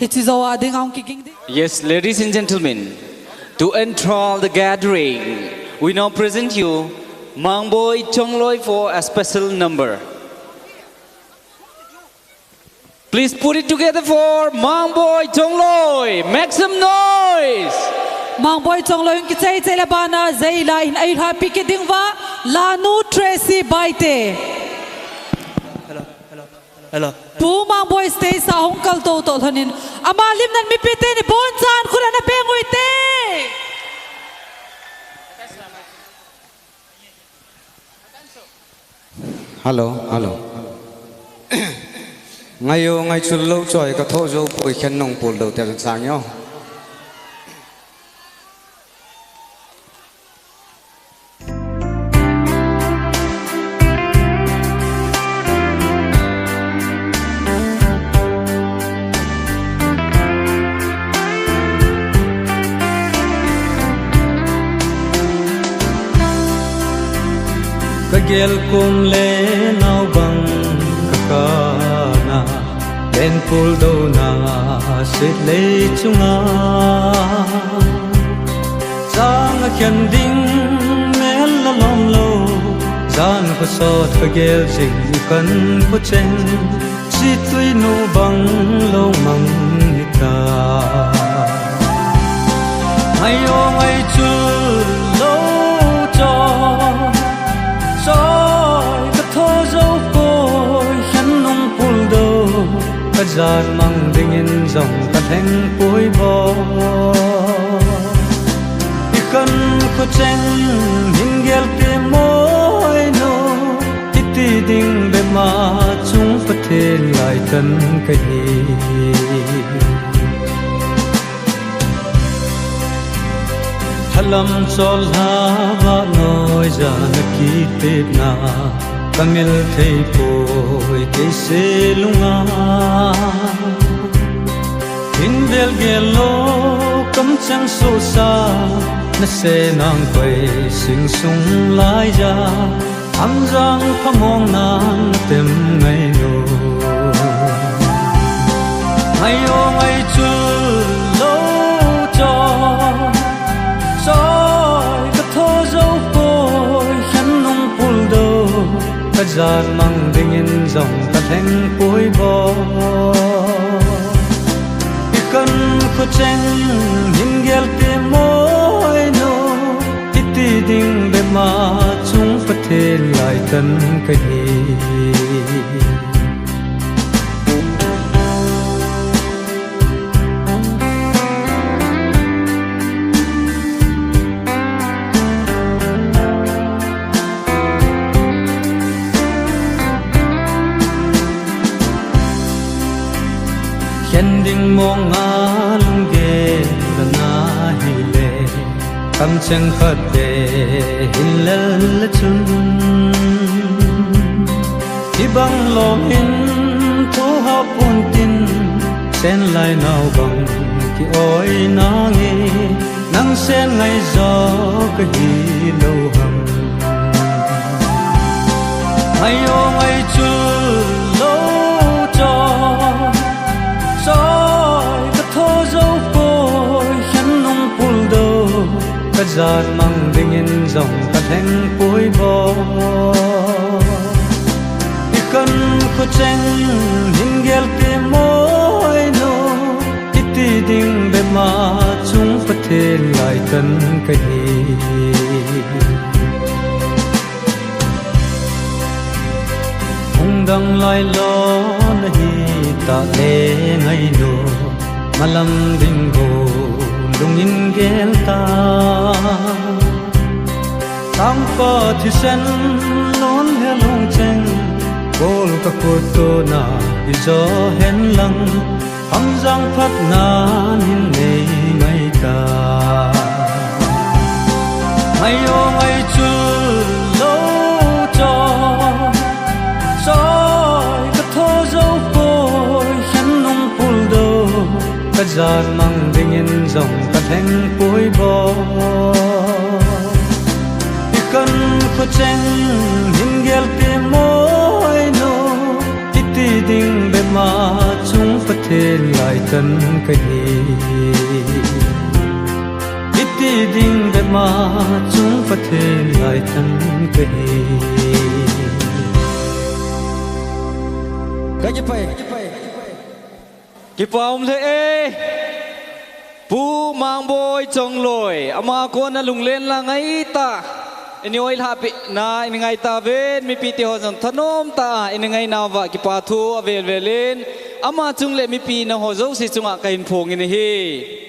Yes, ladies and gentlemen, to enthrall the gathering, we now present you Mang Boy Chongloi for a special number. Please put it together for Mang Boy Chongloi. Make some noise. Mang Boy Chongloi yung kitay labana Zayla in ay happy kidingwa Lanu Tracy Baite. Hello. Pu Mang Boy stay sa hongkal to hanin. Amalim nan mipite ni Bonsan kuna na penguite. Hello. Ngayon ngay chul lâu trời có thô dâu bồi khen nông bồn đầu tiền sáng nhau. Kagel kum le nau bang kakana len pul do na sit le chunga sang khen ding mel la lom lo zan ko so kagel jing kan ko chen si tui no bang lo mang hita ayo ai chu lo cho soi cái thô dấu côi khăn nông pul đâu cái giàn mang đình in dòng cái thanh cối bò đi khăn có chen hình ghel tìm môi nô ít ti đình bề mà chúng phát thiên lại thân cái gì Halam sol hava noi jana ki tepna kamil thei poi kaise lunga hindel gelo kam chang so sa na se nang pai sing sung lai ja am jang phamong nan tem ngai no ayo ngai chu lo cho soi cái thô dấu côi khăn nông pul đâu cái giàn mang đình in dòng cái thanh cối bò đi cần có chen nhìn ghel tìm môi nô ít ti đình bề mà chúng phát thiên lại thân cái gì khen ding mong ngã lung ghê là ngã hi lệ tâm chân phật đề hin lel chun khi băng lo hin thu hấp buồn tin sen lại nào bằng khi ôi na nghe nắng sen ngày gió cái hi lâu hầm hay ô ngày chưa lâu cho soi cái thô dấu côi khăn nông pul đâu cái giàn mang đình in dòng cái thanh cối bò đi cần có chen hình ghel tìm môi nô ít ti đình bề mà chúng phát thiên lại thân cái gì hùng đăng lại lo nahi ta le ngai no malam ding go lungin gel ta tam pa thi sen lon he long chen bol ka ko to na izo hen lang ham jang phat na nin nei ngai ta ayo ngai chu lo cho soi cái thô dấu côi khăn nông pul đâu cái giàn mang đình in dòng cái thanh cối bò đi cần có chen hình ghel tìm môi nô ít ti đình bề mà chúng phát thên lại tân cái iti ding ve ma chung phát thên lại tân cái Kipam the e pu mang boy chong loi ama ko na lunglen la ngai ta ini oil happy na ini ngai ta ven mi pi ti ho jong thanom ta ini ngai na wa kipa thu avel velin ama chung le mi pi na ho zo si chunga kain phong ini hi